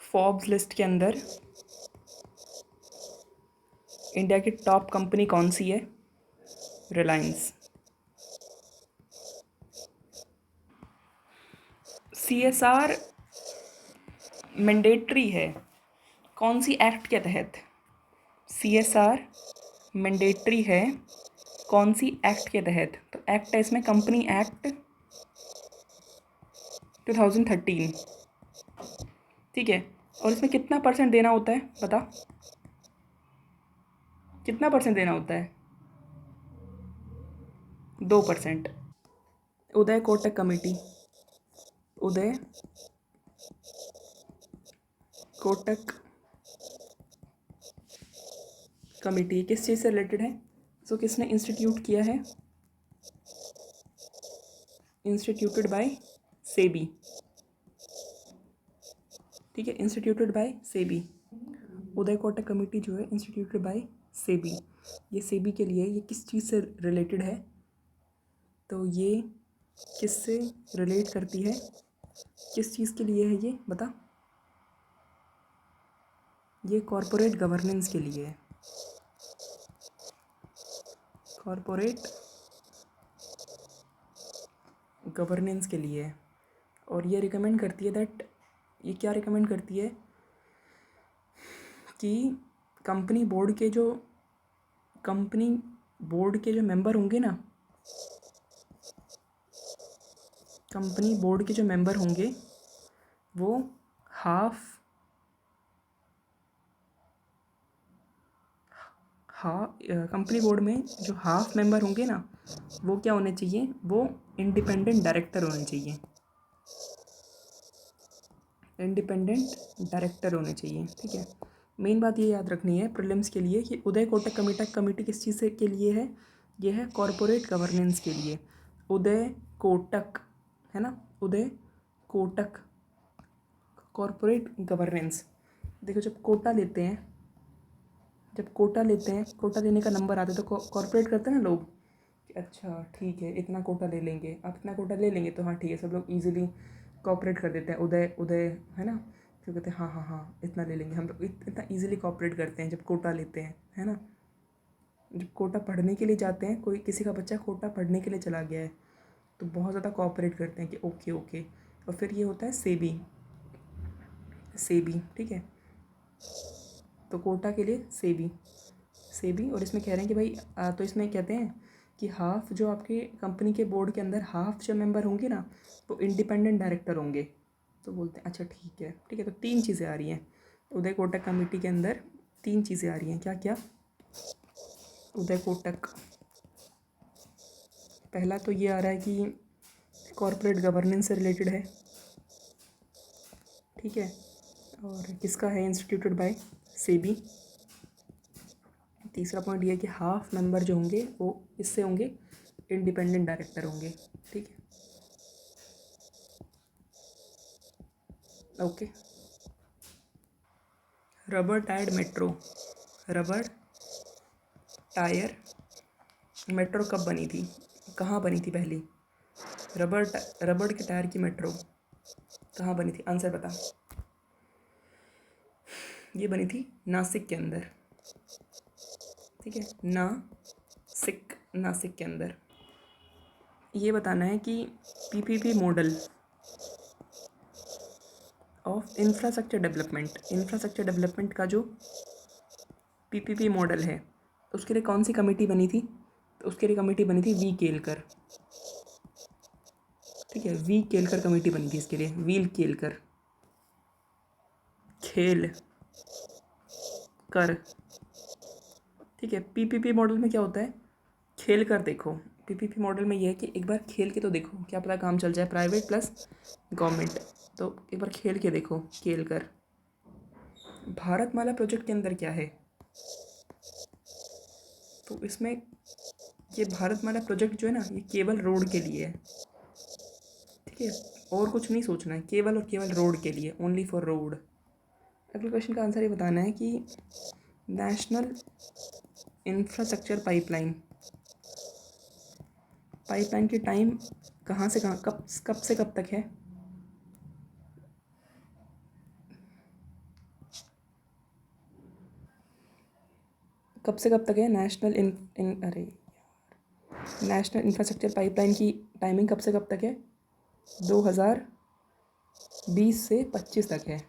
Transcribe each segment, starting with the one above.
Forbes list के अंदर India की टॉप कंपनी कौन सी है? रिलायंस। CSR मैंडेटरी है कौन सी एक्ट के तहत? CSR मैंडेटरी है कौन सी एक्ट के तहत? तो एक्ट है इसमें कंपनी एक्ट 2013, ठीक है। और इसमें कितना परसेंट देना होता है बता, कितना परसेंट देना होता है? 2%। उदय कोटक कमेटी, उदय कोटक कमेटी किस चीज़ से रिलेटेड है? सो किसने इंस्टीट्यूट किया है? इंस्टीट्यूटेड बाय सेबी, ठीक है, instituted by SEBI. Uday Kotak committee जो है इंस्टीट्यूटेड बाय सेबी। ये सेबी के लिए ये किस चीज़ से रिलेटेड है? तो ये किससे रिलेट करती है, किस चीज़ के लिए है ये बता? ये कॉरपोरेट गवर्नेंस के लिए है, कॉरपोरेट गवर्नेंस के लिए है। और ये रिकमेंड करती है दैट, ये क्या रिकमेंड करती है कि कंपनी बोर्ड के जो मेंबर होंगे ना, कंपनी बोर्ड के जो मेंबर होंगे वो कंपनी बोर्ड में जो हाफ मेंबर होंगे ना, वो क्या होने चाहिए? वो इंडिपेंडेंट डायरेक्टर होने चाहिए, इंडिपेंडेंट डायरेक्टर होने चाहिए, ठीक है। मेन बात ये याद रखनी है प्रीलिम्स के लिए कि उदय कोटक कमेटी किस चीज़ से के लिए है? ये है कॉरपोरेट गवर्नेंस के लिए। उदय कोटक है ना, उदय कोटक कॉरपोरेट गवर्नेंस। देखो जब कोटा लेते हैं, कोटा लेने का नंबर आता है तो कॉर्पोरेट करते हैं ना लोग कि अच्छा ठीक है इतना कोटा ले लेंगे, आप इतना कोटा ले लेंगे तो हाँ ठीक है, सब लोग इजीली कॉपरेट कर देते हैं। उदय उदय है ना, फिर कहते हैं हाँ हाँ हाँ इतना ले लेंगे हम लोग, इतना इजीली कॉपरेट करते हैं जब कोटा लेते हैं, है ना। जब कोटा पढ़ने के लिए जाते हैं, कोई किसी का बच्चा कोटा पढ़ने के लिए चला गया है तो बहुत ज़्यादा कॉपरेट करते हैं कि ओके ओके। और फिर ये होता है सेबी, सेबी ठीक है। तो कोटा के लिए सेबी। और इसमें कह रहे हैं कि भाई तो इसमें कहते हैं कि हाफ जो आपके कंपनी के बोर्ड के अंदर हाफ जो मेंबर होंगे ना वो इंडिपेंडेंट डायरेक्टर होंगे। तो बोलते हैं अच्छा ठीक है ठीक है। तो 3 चीज़ें आ रही हैं उदय कोटक कमेटी के अंदर, 3 चीज़ें आ रही हैं। क्या क्या? उदय कोटक, पहला तो ये आ रहा है कि कॉरपोरेट गवर्नेंस से रिलेटेड है, ठीक है। और किसका है? Instituted by SEBI. तीसरा पॉइंट ये है कि हाफ मेंबर जो होंगे वो इससे होंगे इंडिपेंडेंट डायरेक्टर होंगे, ठीक है। Okay. Rubber tired metro, rubber tyre metro कब बनी थी, कहाँ बनी थी पहली? रबड़ के टायर की मेट्रो कहाँ बनी थी? आंसर बता। ये बनी थी नासिक के अंदर, ठीक है, नासिक के अंदर। ये बताना है कि PPP model of infrastructure development का जो पीपीपी मॉडल है उसके लिए कौन सी कमेटी बनी थी? तो उसके लिए कमेटी बनी थी वी केलकर, ठीक है, वी केलकर कमेटी बनी थी इसके लिए, व्हील केलकर, खेल कर, ठीक है। पीपीपी मॉडल में क्या होता है? खेल कर देखो। पीपीपी मॉडल में ये है कि एक बार खेल के तो देखो, क्या पता काम चल जाए, प्राइवेट प्लस गवर्नमेंट। तो एक बार खेल के देखो, खेल कर। भारतमाला प्रोजेक्ट के अंदर क्या है? तो इसमें ये भारतमाला प्रोजेक्ट जो है ना ये केवल रोड के लिए है, ठीक है, और कुछ नहीं सोचना है, केवल और केवल रोड के लिए, ओनली फॉर रोड। अगले क्वेश्चन का आंसर ये बताना है कि नेशनल इंफ्रास्ट्रक्चर पाइपलाइन की टाइम कहाँ से कहाँ, कब से कब तक है? कब से कब तक है नेशनल नेशनल इंफ्रास्ट्रक्चर पाइपलाइन की टाइमिंग कब से कब तक है? 2020 से 25 तक है।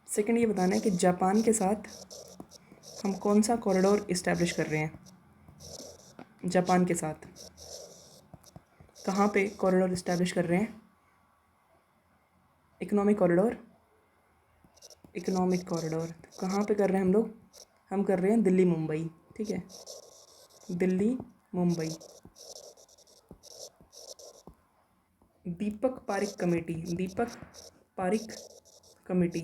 सेकंड ये बताना है कि जापान के साथ हम कौन सा कॉरिडोर इस्टेब्लिश कर रहे हैं। जापान के साथ कहाँ पे कॉरिडोर इस्टेब्लिश कर रहे हैं? इकोनॉमिक कॉरिडोर कहाँ पे कर रहे हैं हम लोग? हम कर रहे हैं दिल्ली मुंबई। ठीक है, दिल्ली मुंबई। दीपक पारिक कमेटी।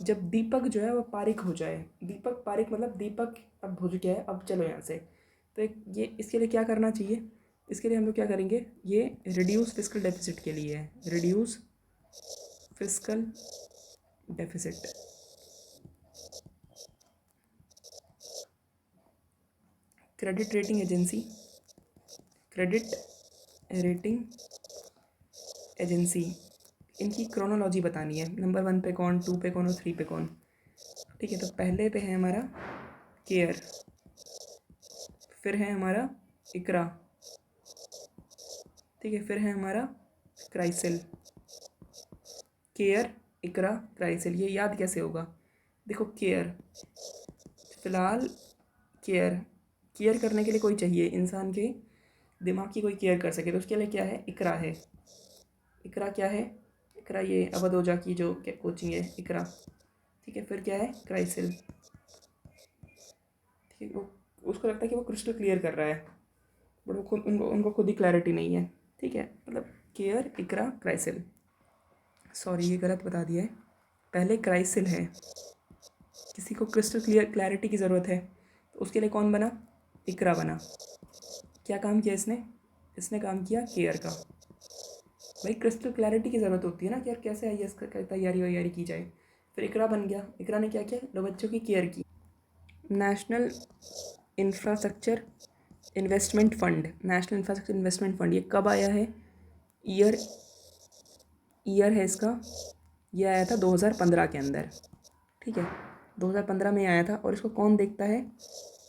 जब दीपक जो है वो पारिक हो जाए, दीपक पारिक मतलब दीपक अब बुझ गया है, अब चलो यहाँ से। तो ये इसके लिए क्या करना चाहिए? इसके लिए हम लोग क्या करेंगे? ये रिड्यूस फिस्कल डेफिसिट के लिए है, reduce fiscal deficit. Credit rating agency, इनकी क्रोनोलॉजी बतानी है, नंबर 1 पे कौन, 2 पे कौन और 3 पे कौन। ठीक है, तो पहले पे है हमारा केयर, फिर है हमारा इकरा, ठीक है, फिर है हमारा क्राइसिल। केयर, इकरा, क्राइसिल, ये याद कैसे होगा? देखो केयर, फ़िलहाल केयर करने के लिए कोई चाहिए, इंसान के दिमाग की कोई केयर कर सके, तो उसके लिए क्या है? इकरा है। इकरा क्या है? इकरा ये अवध ओझा की जो कोचिंग है, इकरा। ठीक है, फिर क्या है? क्राइसिल। ठीक है, वो उसको लगता है कि वो क्रिस्टल क्लियर कर रहा है, बट वो खुद उनको खुद ही क्लैरिटी नहीं है। ठीक है, मतलब केयर, इकरा, क्राइसिल। सॉरी, ये गलत बता दिया है, पहले क्राइसिल है। किसी को क्रिस्टल क्लैरिटी की ज़रूरत है, तो उसके लिए कौन बना? इकरा बना। क्या काम किया इसने काम किया केयर का। भाई क्रिस्टल क्लैरिटी की ज़रूरत होती है ना कि यार कैसे IAS का तैयारी वैयारी की जाए। फिर इकरा बन गया, इकरा ने क्या किया? दो बच्चों की केयर की। नेशनल इंफ्रास्ट्रक्चर इन्वेस्टमेंट फंड, ये कब आया है? ईयर है इसका, ये आया था 2015 के अंदर। ठीक है, 2015 में आया था। और इसको कौन देखता है?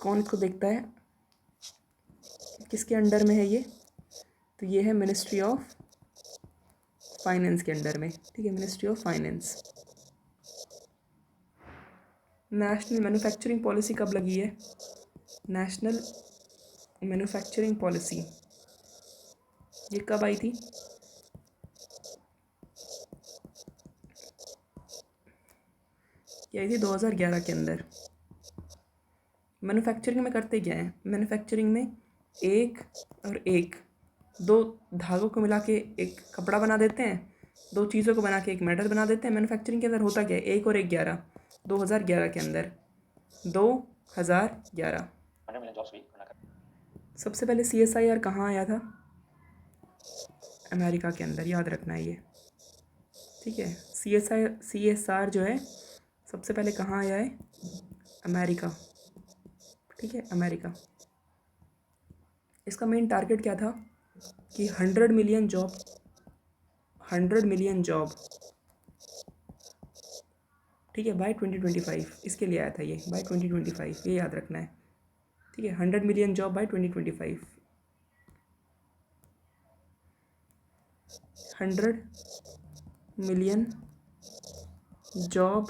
कौन इसको देखता है? किसके अंडर में है ये? तो ये है मिनिस्ट्री ऑफ फाइनेंस के अंडर में। ठीक है, ministry of finance. National manufacturing policy कब लगी है? नेशनल मैन्युफैक्चरिंग पॉलिसी ये कब आई थी? ये आई थी 2011 के अंदर। मैन्युफैक्चरिंग में करते क्या है? मैन्युफैक्चरिंग में एक और एक, दो धागों को मिला के एक कपड़ा बना देते हैं, दो चीज़ों को बना के एक मेटल बना देते हैं। मैन्युफैक्चरिंग के अंदर होता क्या है? 1 और 1 11, 2011 के अंदर, 2011। सबसे पहले CSIR कहाँ आया था? अमेरिका के अंदर, याद रखना है ये। ठीक है, CSR जो है सबसे पहले कहाँ आया है? अमेरिका। ठीक है, अमेरिका। इसका मेन टारगेट क्या था? कि 100 मिलियन जॉब, ठीक है, बाय 2025। इसके लिए आया था ये, बाय 2025, ये याद रखना है। ठीक है, 100 million job by 2025, 100 million job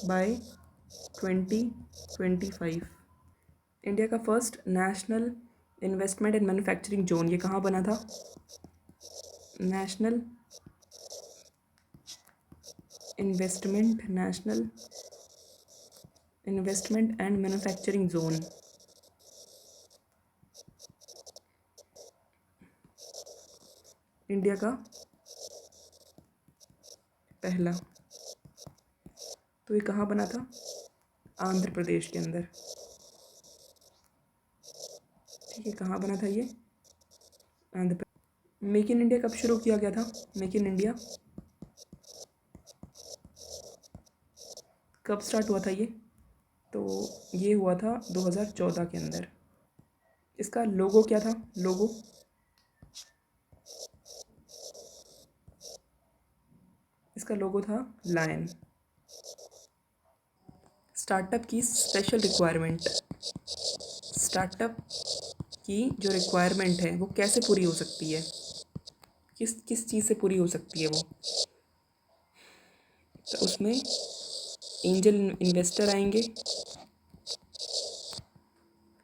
by 2025। India का first national investment and manufacturing zone ये कहाँ बना था? National investment and manufacturing zone, India का पहला। तो ये कहाँ बना था? आंध्र प्रदेश के अंदर। ठीक है, कहाँ बना था ये? Andhra Pradesh. Make in India कब शुरू किया गया था? मेक इन इंडिया कब स्टार्ट हुआ था ये? तो ये हुआ था 2014 के अंदर। इसका लोगो क्या था? लोगो इसका लोगो था लायन। स्टार्टअप की स्पेशल रिक्वायरमेंट, स्टार्टअप की जो रिक्वायरमेंट है वो कैसे पूरी हो सकती है, किस किस चीज़ से पूरी हो सकती है वो। तो उसमें एंजल इन्वेस्टर आएंगे,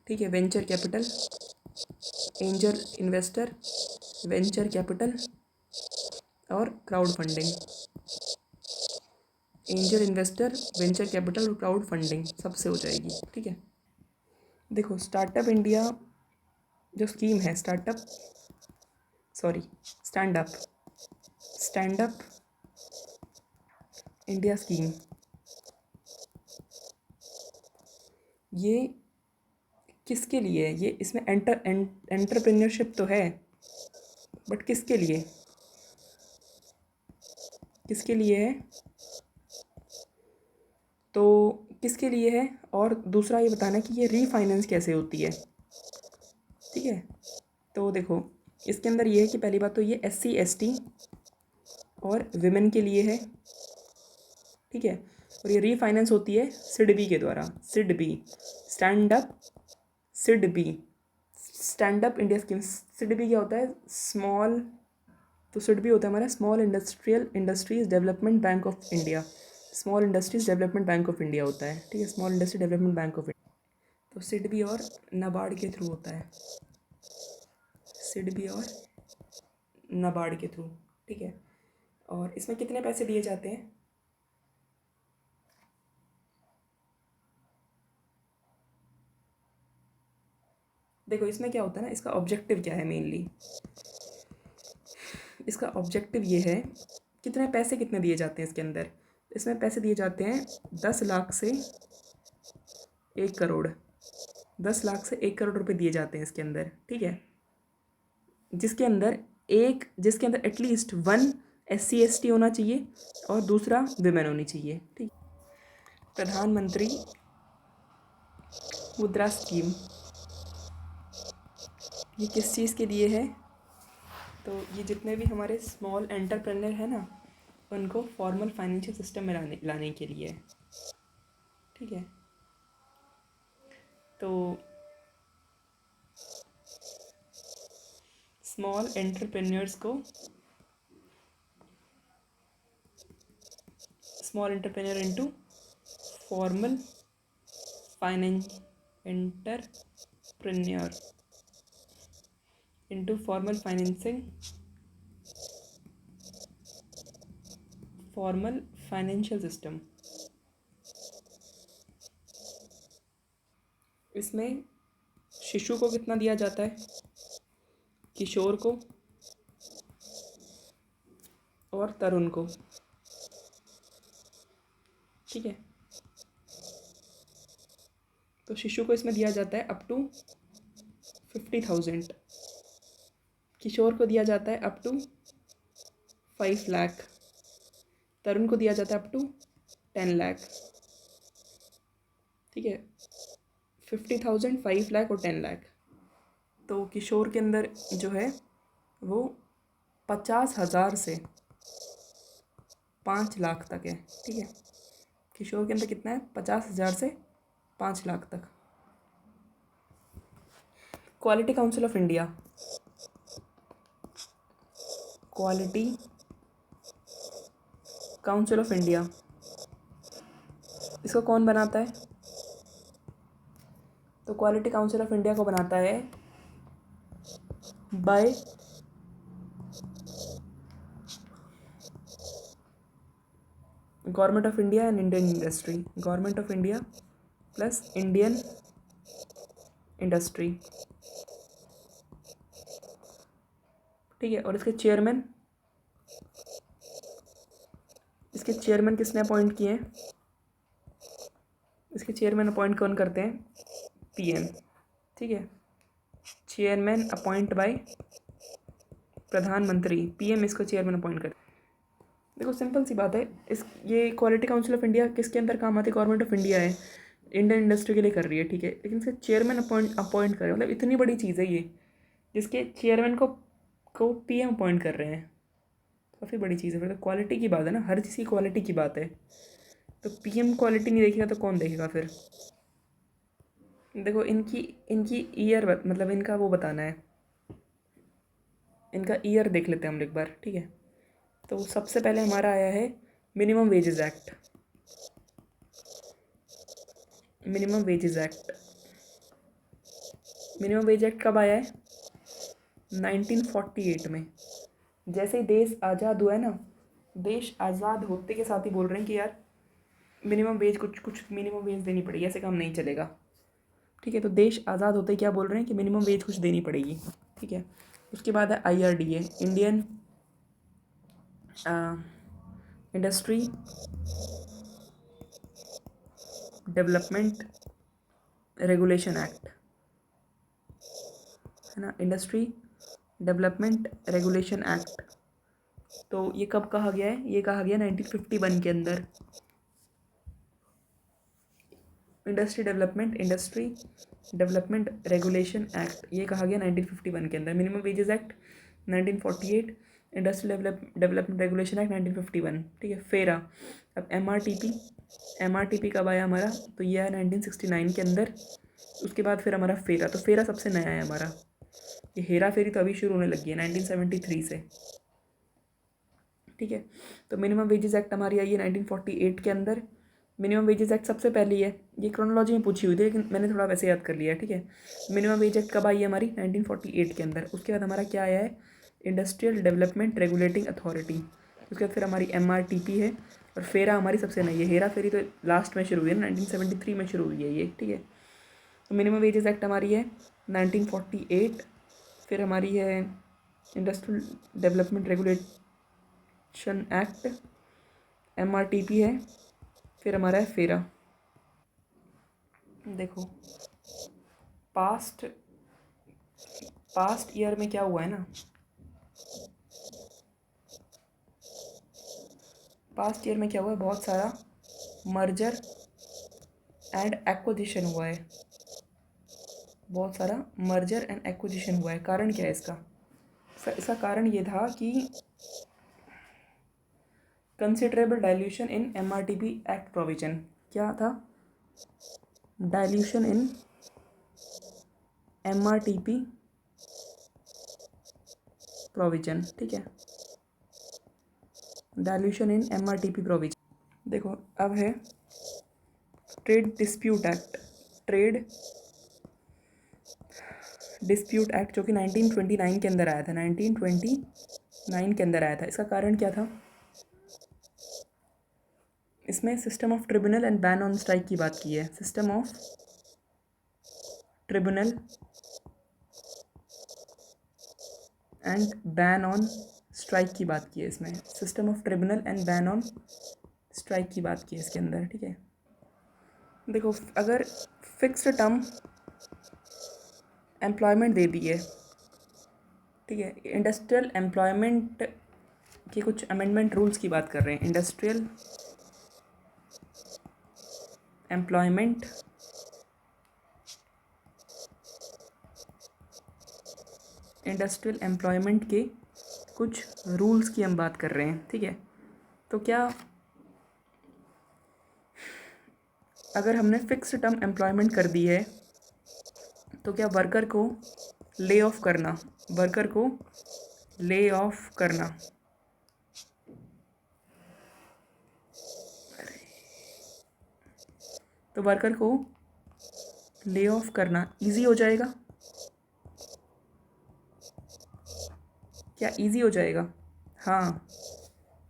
ठीक है, venture capital, angel investor, venture capital और crowd funding. Angel investor, venture capital और क्राउड फंडिंग सबसे हो जाएगी, ठीक है। देखो स्टार्टअप इंडिया जो स्कीम है, स्टैंड अप इंडिया स्कीम, ये किसके लिए है? ये इसमें एंटरप्रेन्योरशिप तो है, बट किसके लिए, किसके लिए है? तो किसके लिए है? और दूसरा ये बताना कि ये रीफाइनेंस कैसे होती है, ठीक है। तो देखो इसके अंदर ये है कि पहली बात तो ये SC ST और विमेन के लिए है, ठीक है। और ये रीफाइनेंस होती है सिडबी के द्वारा, SIDBI, stand up SIDBI, stand up India scheme. SIDBI क्या होता है? स्मॉल, तो सिडबी होता है हमारा small industries development bank of India, small industries development bank of India होता है, ठीक है, small industry development bank of India. तो सिडबी और नाबार्ड के थ्रू होता है, सिडबी और नाबार्ड के थ्रू, ठीक है। और इसमें कितने पैसे दिए जाते हैं? देखो इसमें क्या होता है ना, इसका ऑब्जेक्टिव क्या है मेनली, इसका ऑब्जेक्टिव ये है, कितने पैसे कितने दिए जाते हैं इसके अंदर। इसमें पैसे दिए जाते हैं 10 लाख से 1 करोड़, 10 लाख से 1 करोड़ रुपए दिए जाते हैं इसके अंदर, ठीक है। जिसके अंदर एटलीस्ट 1 SC ST होना चाहिए और दूसरा विमेन होनी चाहिए, ठीक। प्रधानमंत्री मुद्रा स्कीम, ये किस चीज़ के लिए है? तो ये जितने भी हमारे स्मॉल एंटरप्रेन्योर है ना, उनको फॉर्मल फाइनेंशियल सिस्टम में लाने के लिए है, ठीक है। तो स्मॉल एंटरप्रेन्योर्स को, small entrepreneur into formal entrepreneur into formal financial system. इसमें शिशु को कितना दिया जाता है, किशोर को और तरुण को, ठीक है। तो शिशु को इसमें दिया जाता है अप टू 50,000, किशोर को दिया जाता है अप टू 5 लाख, तरुण को दिया जाता है अप टू 10 लाख, ठीक है। 50,000, 5 लाख और 10 लाख। तो किशोर के अंदर जो है वो 50,000 से 5 लाख तक है, ठीक है। किशोर के अंदर कितना है? 50,000 से 5 लाख तक। Quality council of India, quality council of India, इसको कौन बनाता है? तो क्वालिटी काउंसिल ऑफ इंडिया को बनाता है by government of India and Indian industry, government of India plus Indian industry, ठीक है। और इसके चेयरमैन किसने अपॉइंट किए हैं? इसके चेयरमैन अपॉइंट कौन करते हैं? PM, ठीक है। चेयरमैन अपॉइंट बाय प्रधानमंत्री, PM इसको चेयरमैन अपॉइंट करते हैं। देखो सिंपल सी बात है, ये क्वालिटी काउंसिल ऑफ इंडिया किसके अंदर काम आती है? गवर्नमेंट ऑफ इंडिया है, इंडियन इंडस्ट्री के लिए कर रही है, ठीक है। लेकिन इसका चेयरमैन अपॉइंट करे, मतलब इतनी बड़ी चीज़ है ये, जिसके चेयरमैन को PM अपॉइंट कर रहे हैं, काफ़ी बड़ी चीज़ है। फिर तो क्वालिटी की बात है ना, हर चीज़ की क्वालिटी की बात है। तो पीएम क्वालिटी नहीं देखेगा तो कौन देखेगा फिर? देखो इनकी इनकी ईयर मतलब इनका वो बताना है, इनका ईयर देख लेते हैं हम एक बार, ठीक है। तो सबसे पहले हमारा आया है minimum wages act. Minimum wages act, minimum wage act कब आया है? 1948 में। जैसे ही देश आज़ाद हुआ है ना, देश आज़ाद होते के साथ ही बोल रहे हैं कि यार मिनिमम वेज कुछ मिनिमम वेज देनी पड़ेगी, ऐसे काम नहीं चलेगा, ठीक है। तो देश आज़ाद होते ही क्या बोल रहे हैं कि मिनिमम वेज कुछ देनी पड़ेगी, ठीक है। उसके बाद है IRDA, Indian industry development regulation act, है ना, इंडस्ट्री डेवलपमेंट रेगुलेशन एक्ट। तो ये कब कहा गया है? ये कहा गया 1951 के अंदर। इंडस्ट्री डेवलपमेंट रेगुलेशन एक्ट, ये कहा गया 1951 के अंदर। Minimum wages act 1948, industry development regulation act 1951, ठीक है। फेरा, अब MRTP कब आया हमारा? तो ये आया 1969 के अंदर। उसके बाद फिर हमारा फेरा, तो फेरा सबसे नया है हमारा। ये हेरा फेरी तो अभी शुरू होने लगी है 1973 से, ठीक है। तो मिनिमम वेजेस एक्ट हमारी आई है 1948 के अंदर। मिनिमम वेजेस एक्ट सबसे पहली है, ये क्रोनोलॉजी में पूछी हुई थी लेकिन मैंने थोड़ा वैसे याद कर लिया है, ठीक है। मिनिमम वेज एक्ट कब आई है हमारी? 1948 के अंदर। उसके बाद हमारा क्या आया है? Industrial development regulating authority. उसके बाद फिर हमारी MRTP है, और फेरा हमारी सबसे नई है। हेरा फेरी तो लास्ट में शुरू हुई है, 1973 में शुरू हुई है ये, ठीक है। तो मिनिमम वेजेस एक्ट हमारी है 1948। फिर हमारी है industrial development regulation act, MRTP है, फिर हमारा है फेरा। देखो पास्ट ईयर में क्या हुआ है ना, पास्ट ईयर में क्या हुआ है? बहुत सारा मर्जर एंड एक्विजिशन हुआ है, बहुत सारा मर्जर एंड एक्विजिशन हुआ है। कारण क्या है इसका? इसका कारण ये था कि कंसिडरेबल डाइल्यूशन इन MRTP एक्ट प्रोविजन। क्या था? डाइल्यूशन इन MRTP प्रोविजन, ठीक है। डाइल्यूशन इन MRTP प्रोविजन। देखो अब है trade dispute act. Trade dispute act जो कि 1929 के अंदर आया था, 1929 के अंदर आया था। इसका कारण क्या था? इसमें system of tribunal and ban on strike की बात की है। System of tribunal and ban on strike की बात की है इसमें। System of tribunal and ban on strike की बात की है इसके अंदर, ठीक है। देखो अगर फिक्स्ड टर्म एम्प्लॉयमेंट दे दी है, ठीक है, इंडस्ट्रियल एम्प्लॉयमेंट के कुछ अमेंडमेंट रूल्स की बात कर रहे हैं। इंडस्ट्रियल एम्प्लॉयमेंट के कुछ रूल्स की हम बात कर रहे हैं, ठीक है। तो क्या अगर हमने फिक्स टर्म एम्प्लॉयमेंट कर दी है तो क्या वर्कर को ले ऑफ करना, वर्कर को ले ऑफ करना, तो वर्कर को ले ऑफ करना इजी हो जाएगा? क्या इजी हो जाएगा? हाँ,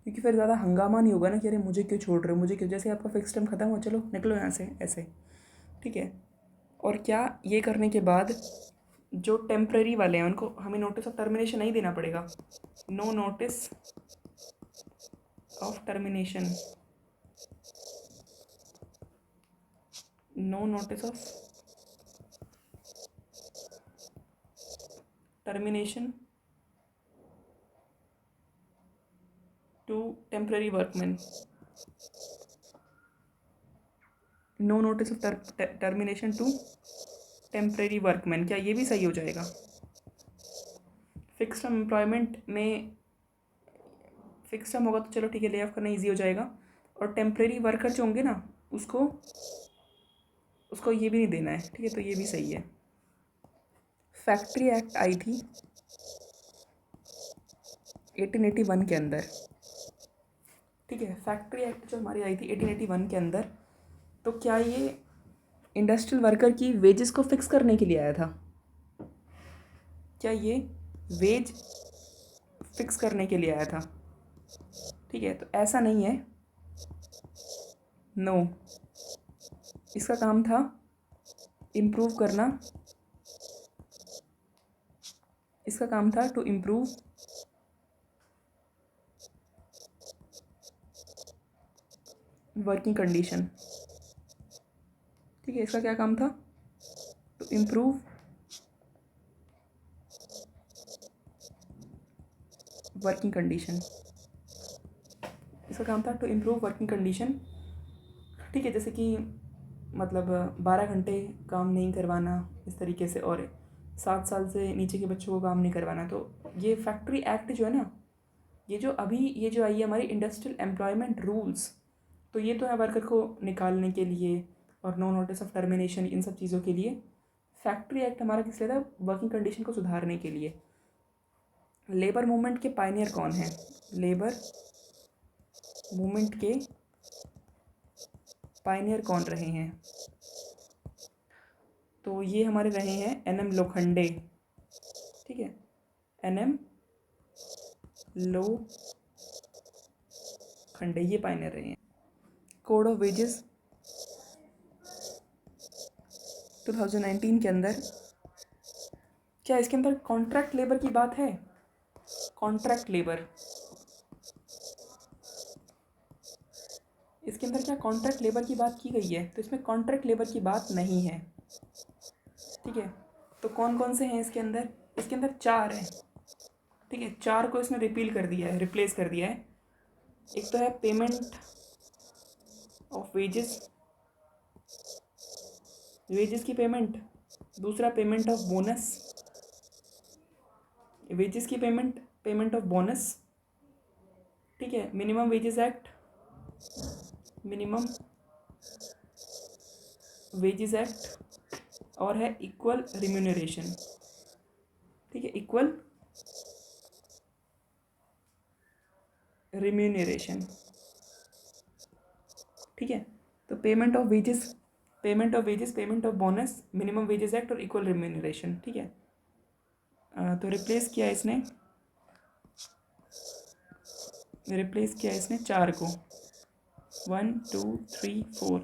क्योंकि फिर ज़्यादा हंगामा नहीं होगा ना कि अरे मुझे क्यों छोड़ रहे हो, मुझे क्यों। जैसे आपका फिक्स टाइम ख़त्म हो, चलो निकलो यहाँ से, ऐसे, ठीक है। और क्या ये करने के बाद जो टेम्प्रेरी वाले हैं उनको हमें नोटिस ऑफ टर्मिनेशन नहीं देना पड़ेगा। No notice of termination, no notice of termination to temporary workman, no notice of termination to temporary workman. क्या ये भी सही हो जाएगा? फिक्स एम्प्लॉयमेंट में फिक्स टर्म होगा तो चलो ठीक है, ले ऑफ करना ईजी हो जाएगा। और टेम्परेरी वर्कर जो होंगे ना उसको उसको ये भी नहीं देना है, ठीक है, तो ये भी सही है। फैक्ट्री एक्ट आई थी 1881 के अंदर, ठीक है, फैक्ट्री एक्ट जो हमारी आई थी 1881 के अंदर, तो क्या ये इंडस्ट्रियल वर्कर की वेजेस को फिक्स करने के लिए आया था? क्या ये वेज फिक्स करने के लिए आया था? ठीक है, तो ऐसा नहीं है, नो। इसका काम था इम्प्रूव करना, इसका काम था टू इम्प्रूव वर्किंग कंडीशन, ठीक है, इसका क्या काम था? टू इम्प्रूव वर्किंग कंडीशन, इसका काम था टू इम्प्रूव वर्किंग कंडीशन, ठीक है, जैसे कि मतलब 12 घंटे काम नहीं करवाना इस तरीके से, और 7 साल से नीचे के बच्चों को काम नहीं करवाना। तो ये फैक्ट्री एक्ट जो है ना, ये जो अभी ये जो आई है हमारी इंडस्ट्रियल एम्प्लॉयमेंट रूल्स, तो ये तो है वर्कर को निकालने के लिए और नो नोटिस ऑफ टर्मिनेशन, इन सब चीज़ों के लिए। फैक्ट्री एक्ट हमारा किस लिए था? वर्किंग कंडीशन को सुधारने के लिए। लेबर मूवमेंट के पायनियर कौन है? लेबर मूवमेंट के पायनियर कौन रहे हैं? तो ये हमारे रहे हैं एन.एम. लोखंडे, ठीक है, एन.एम. लोखंडे ये पायनियर रहे हैं। कोड ऑफ वेजेस 2019 के अंदर, क्या इसके अंदर कॉन्ट्रैक्ट लेबर की बात है? कॉन्ट्रैक्ट लेबर, इसके अंदर क्या कॉन्ट्रैक्ट लेबर की बात की गई है? तो इसमें कॉन्ट्रैक्ट लेबर की बात नहीं है, ठीक है। तो कौन कौन से हैं इसके अंदर? इसके अंदर 4 हैं, ठीक है, 4 को इसने रिपील कर दिया है, रिप्लेस कर दिया है। एक तो है पेमेंट ऑफ वेजेस, वेजेस की पेमेंट। दूसरा पेमेंट ऑफ बोनस, वेजेस की पेमेंट, पेमेंट ऑफ बोनस, ठीक है। Minimum wages act, minimum wages act, और है इक्वल रिम्यूनरेशन, ठीक है, इक्वल रिम्यूनरेशन, ठीक है। तो payment of wages, payment of wages, payment of bonus, minimum wages act और इक्वल रिम्यूनरेशन, ठीक है। तो रिप्लेस किया इसने, रिप्लेस किया इसने 4 को, 1 2 3 4।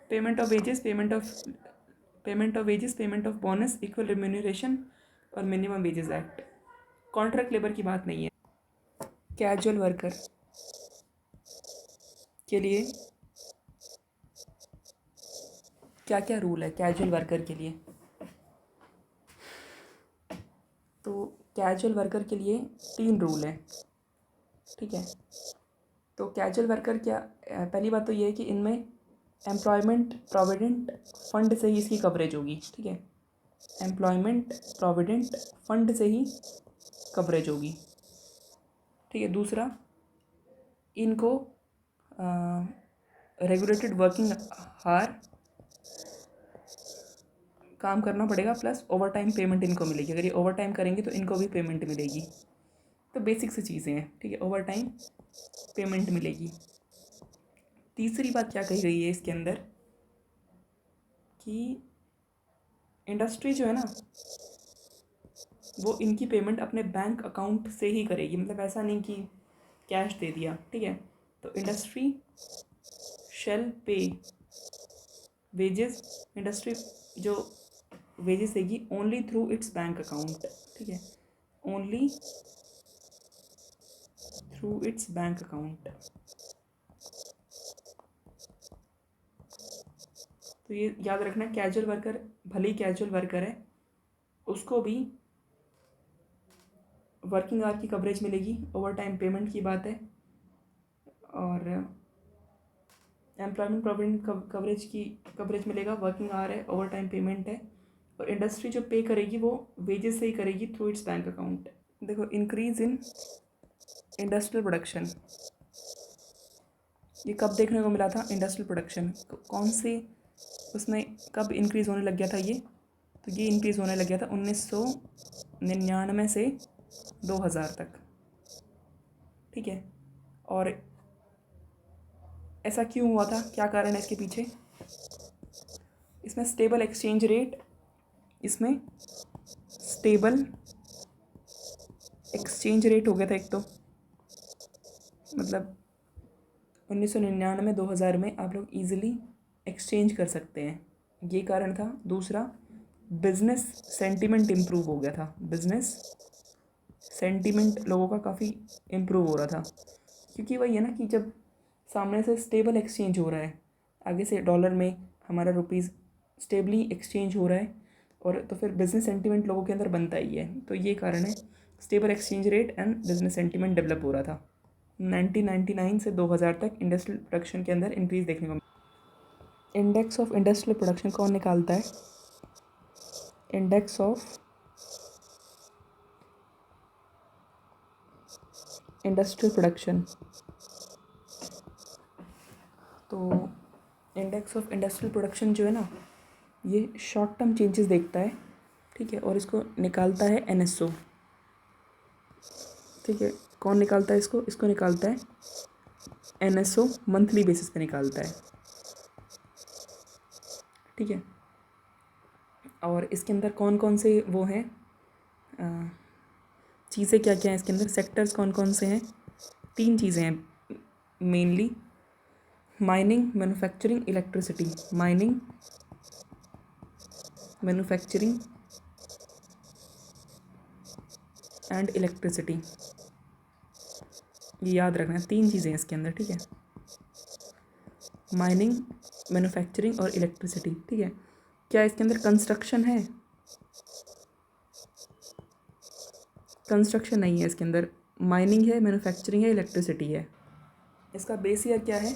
Payment of wages, payment of wages, payment of bonus, equal remuneration और minimum wages act. Contract labour की बात नहीं है। कैजुअल वर्कर के लिए क्या क्या रूल है कैजुअल वर्कर के लिए? तो कैजुअल वर्कर के लिए 3 रूल हैं, ठीक है। तो कैजुअल वर्कर क्या, पहली बात तो ये है कि इनमें एम्प्लॉयमेंट प्रोविडेंट फंड से ही इसकी कवरेज होगी, ठीक है, एम्प्लॉयमेंट प्रोविडेंट फंड से ही कवरेज होगी, ठीक है। दूसरा, इनको रेगुलेटेड वर्किंग हार काम करना पड़ेगा, प्लस ओवर टाइम पेमेंट इनको मिलेगी। अगर ये ओवर टाइम करेंगे तो इनको भी पेमेंट मिलेगी। तो बेसिक सी चीज़ें हैं, ठीक है, ओवर टाइम पेमेंट मिलेगी। तीसरी बात क्या कही गई है इसके अंदर कि इंडस्ट्री जो है ना वो इनकी पेमेंट अपने बैंक अकाउंट से ही करेगी, मतलब ऐसा नहीं कि कैश दे दिया, ठीक है। तो इंडस्ट्री शेल पे वेजेस, इंडस्ट्री जो वेजेस देगी only through it's bank account, ठीक है, only through it's bank account. तो ये याद रखना, कैजुअल वर्कर भले ही कैजुअल वर्कर है उसको भी वर्किंग आवर की कवरेज मिलेगी, ओवर टाइम पेमेंट की बात है, और एम्प्लॉयमेंट प्रोविडेंट कवरेज की कवरेज मिलेगा, वर्किंग आवर है, ओवर टाइम पेमेंट है, और इंडस्ट्री जो पे करेगी वो वेजेस से ही करेगी थ्रू इट्स बैंक अकाउंट। देखो, इंक्रीज इन इंडस्ट्रियल प्रोडक्शन, ये कब देखने को मिला था? इंडस्ट्रियल प्रोडक्शन कौन से उसमें कब इंक्रीज़ होने लग गया था ये? तो ये इंक्रीज़ होने लग गया था 1999 से 2000 तक, ठीक है। और ऐसा क्यों हुआ था, क्या कारण है इसके पीछे? इसमें स्टेबल एक्सचेंज रेट, इसमें स्टेबल एक्सचेंज रेट हो गया था एक तो, मतलब 1999 2000 में आप लोग इजीली एक्सचेंज कर सकते हैं, ये कारण था। दूसरा, बिजनेस सेंटिमेंट इम्प्रूव हो गया था, बिजनेस सेंटिमेंट लोगों का काफ़ी इम्प्रूव हो रहा था, क्योंकि वही है ना कि जब सामने से स्टेबल एक्सचेंज हो रहा है, आगे से डॉलर में हमारा रुपीज़ स्टेबली एक्सचेंज हो रहा है, और तो फिर बिजनेस सेंटिमेंट लोगों के अंदर बनता ही है, तो ये कारण है stable exchange rate and business sentiment develop हो रहा था। 1999 से 2000 तक इंडस्ट्रियल प्रोडक्शन के अंदर इंक्रीज देखने को मिला। इंडेक्स ऑफ इंडस्ट्रियल प्रोडक्शन कौन निकालता है? इंडेक्स ऑफ इंडस्ट्रियल प्रोडक्शन, तो इंडेक्स ऑफ इंडस्ट्रियल प्रोडक्शन जो है ना, ये शॉर्ट टर्म चेंजेस देखता है, ठीक है, और इसको निकालता है एनएसओ, ठीक है। कौन निकालता है इसको? इसको निकालता है एनएसओ, मंथली बेसिस पे निकालता है, ठीक है। और इसके अंदर कौन कौन से वो हैं, चीज़ें क्या क्या हैं इसके अंदर, सेक्टर्स कौन कौन से हैं? 3 चीज़ें हैं mainly, mining, manufacturing, electricity. Mining, manufacturing and electricity, ये याद रखना है, 3 चीज़ें हैं इसके अंदर, ठीक है। माइनिंग, मैन्युफैक्चरिंग और इलेक्ट्रिसिटी, ठीक है। क्या इसके अंदर कंस्ट्रक्शन है? कंस्ट्रक्शन नहीं है इसके अंदर, माइनिंग है, मैन्युफैक्चरिंग है, इलेक्ट्रिसिटी है। इसका बेस ईयर क्या है?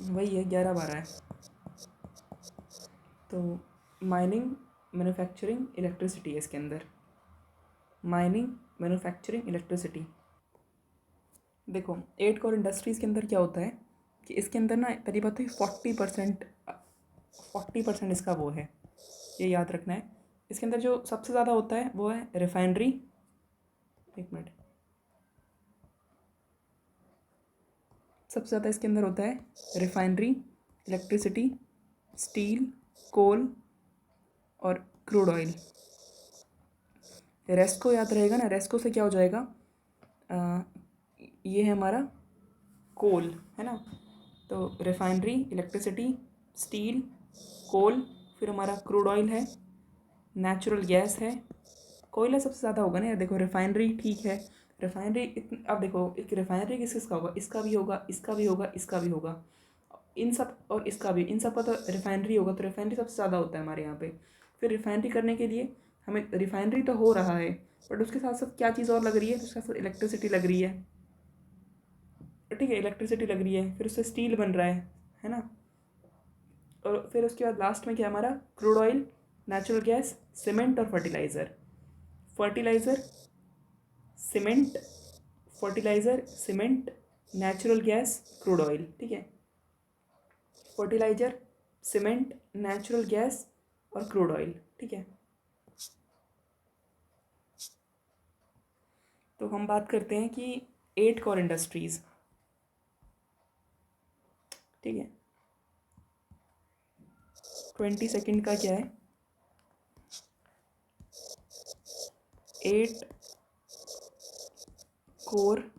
वही है 11-12 है। तो माइनिंग, मैन्युफैक्चरिंग, इलेक्ट्रिसिटी है इसके अंदर, माइनिंग, मैन्युफैक्चरिंग, इलेक्ट्रिसिटी। देखो 8 कोर इंडस्ट्रीज़ के अंदर क्या होता है कि इसके अंदर ना पहली बात तो 40% इसका वो है, ये याद रखना है। इसके अंदर जो सबसे ज़्यादा होता है वो है रिफाइनरी, एक मिनट, सबसे ज़्यादा इसके अंदर होता है रिफाइनरी, इलेक्ट्रिसिटी, स्टील, कोल और क्रूड ऑयल। रेस्को याद रहेगा ना, रेस्को से क्या हो जाएगा, ये है हमारा कोल, है ना। तो रिफाइनरी, इलेक्ट्रिसिटी, स्टील, कोल, फिर हमारा क्रूड ऑयल है, नेचुरल गैस है, कोयला सबसे ज़्यादा होगा ना यार। देखो रिफाइनरी ठीक है, रिफाइनरी अब देखो एक रिफाइनरी किस किसका होगा, इसका भी होगा, इसका भी होगा, इसका भी होगा, इन सब और इसका भी, इन सब का तो रिफाइनरी होगा, तो रिफाइनरी सबसे ज़्यादा होता है हमारे यहाँ पे। फिर रिफाइनरी करने के लिए हमें, रिफाइनरी तो हो रहा है बट उसके साथ साथ क्या चीज़ और लग रही है, उसके साथ साथ इलेक्ट्रिसिटी लग रही है, ठीक है, इलेक्ट्रिसिटी लग रही है, फिर उससे स्टील बन रहा है ना। और फिर उसके बाद लास्ट में क्या हमारा, crude oil, natural gas, cement और fertiliser. Fertiliser, cement, fertiliser, cement, natural gas, crude oil, ठीक है। फर्टिलाइज़र, सीमेंट, नेचुरल गैस और क्रूड ऑयल, ठीक है। तो हम बात करते हैं कि 8 कोर इंडस्ट्रीज़, ठीक है। 20 सेकेंड का क्या है, 8 कोर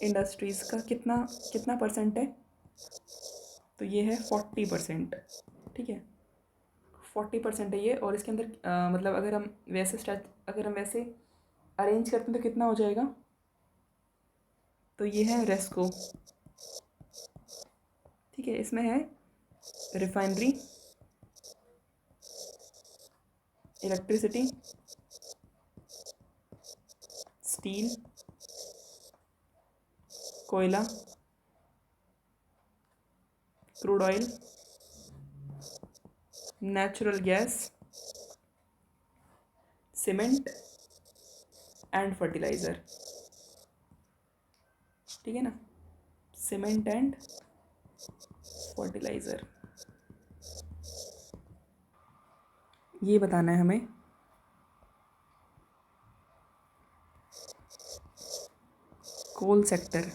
इंडस्ट्रीज़ का कितना कितना परसेंट है, तो ये है 40%, ठीक है। 40% है ये, और इसके अंदर मतलब अगर हम वैसे अरेंज करते हैं तो कितना हो जाएगा, तो ये है रेस्को, ठीक है। इसमें है रिफाइनरी, इलेक्ट्रिसिटी, स्टील, कोयला, crude oil, natural gas, cement and fertiliser, ठीक है ना, सीमेंट एंड फर्टिलाइज़र, ये बताना है हमें। कोल सेक्टर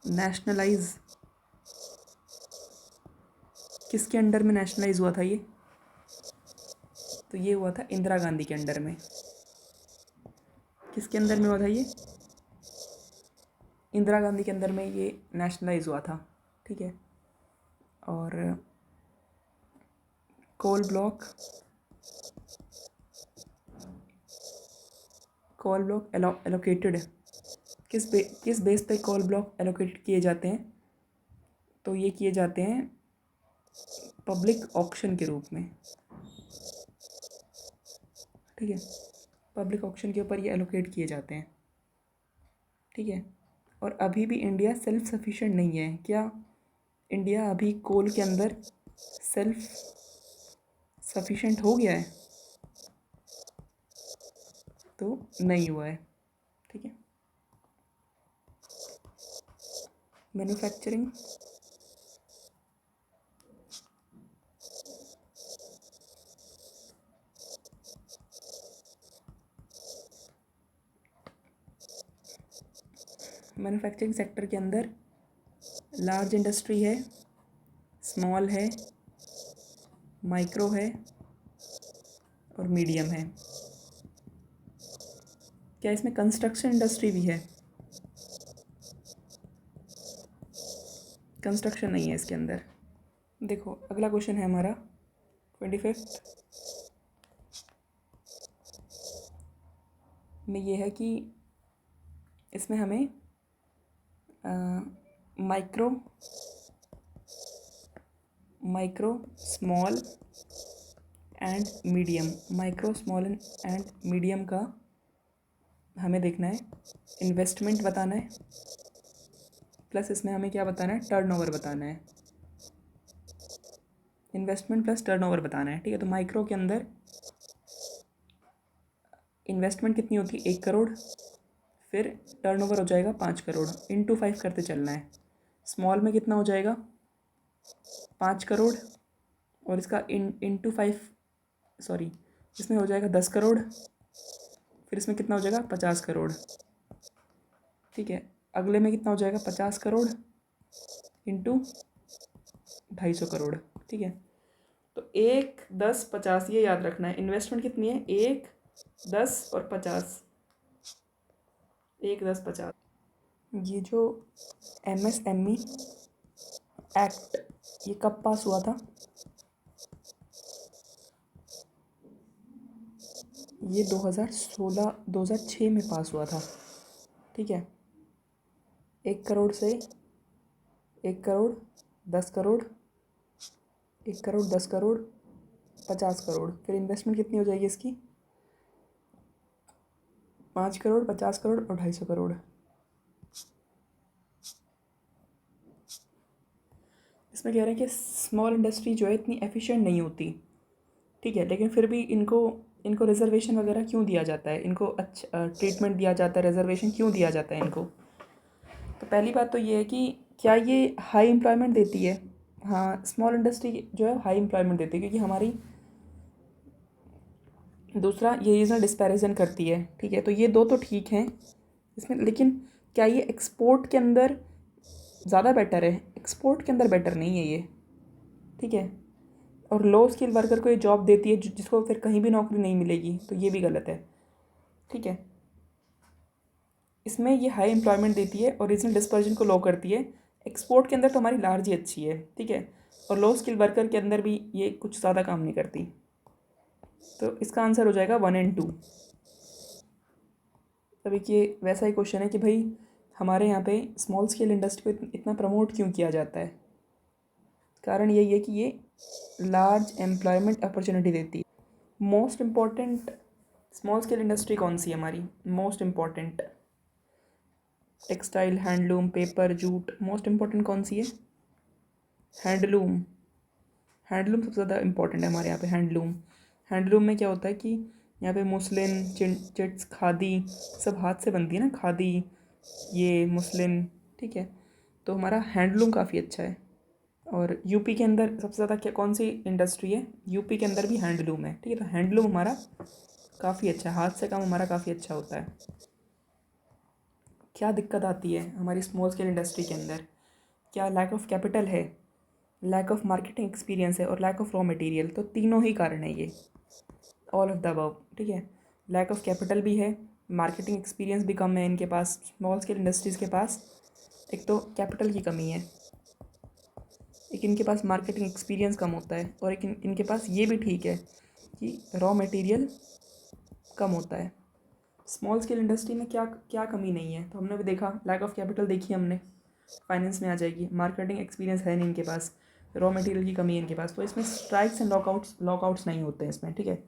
नेशनलाइज किसके अंडर में नेशनलाइज हुआ था ये? तो ये हुआ था इंदिरा गांधी के अंडर में। किसके अंदर में हुआ था ये? इंदिरा गांधी के अंदर में ये नेशनलाइज हुआ था, ठीक है। और कोल ब्लॉक एलोकेटेड किस बेस पे कोल ब्लॉक एलोकेट किए जाते हैं? तो ये किए जाते हैं पब्लिक ऑक्शन के रूप में, ठीक है। पब्लिक ऑक्शन के ऊपर ये एलोकेट किए जाते हैं, ठीक है। और अभी भी इंडिया सेल्फ सफिशिएंट नहीं है क्या? इंडिया अभी कोल के अंदर सेल्फ सफिशिएंट हो गया है? तो नहीं हुआ है, ठीक है। मैन्युफैक्चरिंग मैन्युफैक्चरिंग सेक्टर के अंदर लार्ज इंडस्ट्री है, स्मॉल है, माइक्रो है और मीडियम है। क्या इसमें कंस्ट्रक्शन इंडस्ट्री भी है? कंस्ट्रक्शन नहीं है इसके अंदर। देखो अगला क्वेश्चन है हमारा 25 में ये है कि इसमें हमें माइक्रो स्मॉल एंड मीडियम का हमें देखना है, इन्वेस्टमेंट बताना है, प्लस इसमें हमें क्या बताना है, टर्नओवर बताना है। इन्वेस्टमेंट प्लस टर्नओवर बताना है, ठीक है। तो माइक्रो के अंदर इन्वेस्टमेंट कितनी होती है? 1 करोड़, फिर टर्नओवर हो जाएगा 5 करोड़, इंटू 5 करते चलना है। स्मॉल में कितना हो जाएगा? 5 करोड़, और इसका इंटू 5, सॉरी, इसमें हो जाएगा 10 करोड़, फिर इसमें कितना हो जाएगा? 50 करोड़, ठीक है। अगले में कितना हो जाएगा? 50 करोड़ इंटू 250 करोड़, ठीक है। तो 1, 10, 50 ये याद रखना है। इन्वेस्टमेंट कितनी है? 1, 10 और 50, 1, 10, 50। ये जो MSME एक्ट ये कब पास हुआ था? ये 2006 में पास हुआ था, ठीक है। 1 करोड़ से 1 करोड़, 10 करोड़, 1 करोड़, 10 करोड़, 50 करोड़, फिर इन्वेस्टमेंट कितनी हो जाएगी इसकी? 5 करोड़, 50 करोड़ और 250 करोड़। इसमें कह रहे हैं कि स्मॉल इंडस्ट्री जो है इतनी एफिशिएंट नहीं होती, ठीक है, लेकिन फिर भी इनको रिजर्वेशन वगैरह क्यों दिया जाता है? इनको अच्छा ट्रीटमेंट दिया जाता है, रिजर्वेशन क्यों दिया जाता है इनको? तो पहली बात तो ये है कि क्या ये हाई एम्प्लॉयमेंट देती है? हाँ, स्मॉल इंडस्ट्री जो है हाई एम्प्लॉयमेंट देती है, क्योंकि हमारी दूसरा ये रीजनल डिस्पैरिजन करती है, ठीक है। तो ये दो तो ठीक हैं इसमें, लेकिन क्या ये एक्सपोर्ट के अंदर ज़्यादा बेटर है? एक्सपोर्ट के अंदर बेटर नहीं है ये, ठीक है। और लो स्किल वर्कर को ये जॉब देती है जिसको फिर कहीं भी नौकरी नहीं मिलेगी, तो ये भी गलत है, ठीक है। इसमें ये हाई एम्प्लॉयमेंट देती है और रीजनल डिस्पर्जन को लो करती है। एक्सपोर्ट के अंदर तो हमारी लार्ज ही अच्छी है, ठीक है। और लो स्किल वर्कर के अंदर भी ये कुछ ज़्यादा काम नहीं करती। तो इसका आंसर हो जाएगा 1 और 2। अब एक ये वैसा ही क्वेश्चन है कि भाई हमारे यहाँ पे स्मॉल स्केल इंडस्ट्री को इतना प्रमोट क्यों किया जाता है? कारण यही है कि ये लार्ज एम्प्लॉयमेंट अपॉर्चुनिटी देती है। Most important small scale industry कौन सी है हमारी? Most important textile, handloom, paper, jute. Most important कौन सी है? हैंडलूम सबसे ज़्यादा इम्पॉर्टेंट है हमारे यहाँ पे। हैंडलूम में क्या होता है कि यहाँ पे मुस्लिन, चिट्स, खादी सब हाथ से बनती है ना, खादी, ये मुस्लिन, ठीक है। तो हमारा हैंडलूम काफ़ी अच्छा है। और यूपी के अंदर सबसे ज़्यादा क्या कौन सी इंडस्ट्री है? यूपी के अंदर भी हैंडलूम है, ठीक है। तो हैंडलूम हमारा काफ़ी अच्छा है, हाथ से काम हमारा काफ़ी अच्छा होता है। क्या दिक्कत आती है हमारी स्मॉल स्केल इंडस्ट्री के अंदर? क्या लैक ऑफ कैपिटल है, लैक ऑफ मार्केटिंग एक्सपीरियंस है और लैक ऑफ रॉ मटेरियल। तो तीनों ही कारण है ये, ऑल ऑफ द अबव, ठीक है। लैक ऑफ कैपिटल भी है, मार्केटिंग एक्सपीरियंस भी कम है इनके पास, स्मॉल स्केल इंडस्ट्रीज़ के पास। एक तो कैपिटल की कमी है, एक इनके पास मार्केटिंग एक्सपीरियंस कम होता है, और एक इनके पास ये भी ठीक है कि रॉ मटेरियल कम होता है। स्मॉल स्केल इंडस्ट्री में क्या क्या कमी नहीं है? तो हमने भी देखा, लैक ऑफ कैपिटल देखी हमने, फाइनेंस में आ जाएगी। मार्केटिंग एक्सपीरियंस है नहीं इनके पास, रॉ मटेरियल की कमी है इनके पास। तो इसमें स्ट्राइक्स एंड लॉकआउट्स नहीं होते हैं इसमें, ठीक है।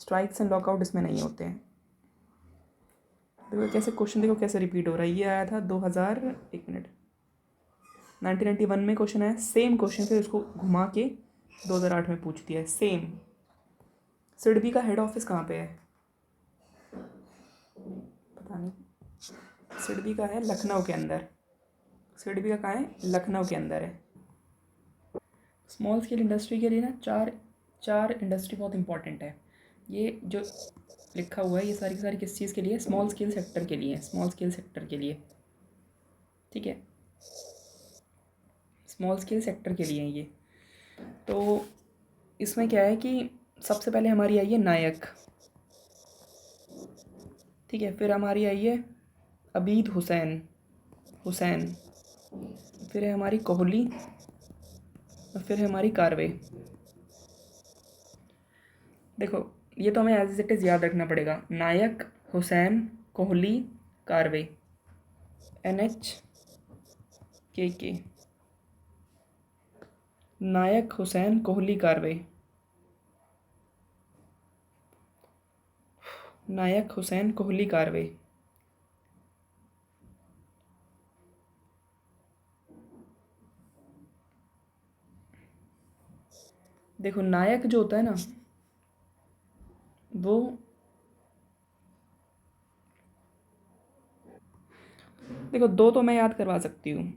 स्ट्राइक्स एंड लॉकआउट इसमें नहीं होते हैं। देखो कैसे क्वेश्चन, देखो कैसे रिपीट हो रहा है। ये आया था 1991 में क्वेश्चन है, सेम क्वेश्चन फिर उसको घुमा के 2008 में पूछ दिया है, सेम। सिडबी का हेड ऑफिस कहाँ पे है? पता नहीं। सिडबी का है लखनऊ के अंदर। सिडबी का कहाँ है? लखनऊ के अंदर है। स्मॉल स्केल इंडस्ट्री के लिए ना चार इंडस्ट्री बहुत इंपॉर्टेंट है। ये जो लिखा हुआ है ये सारी की सारी किस चीज़ के लिए? स्मॉल स्केल सेक्टर के लिए, स्मॉल स्केल सेक्टर के लिए, ठीक है। स्मॉल स्केल सेक्टर के लिए है ये। तो इसमें क्या है कि सबसे पहले हमारी आई है नायक, ठीक है। फिर हमारी आई है अबीद हुसैन, फिर है हमारी कोहली, और फिर है हमारी कारवे। देखो ये तो हमें एज इट इज़ याद रखना पड़ेगा, नायक, हुसैन, कोहली, कारवे, NHKK। नायक, हुसैन, कोहली, कारवे। नायक, हुसैन, कोहली, कारवे। देखो नायक जो होता है ना, वो देखो दो तो मैं याद करवा सकती हूँ,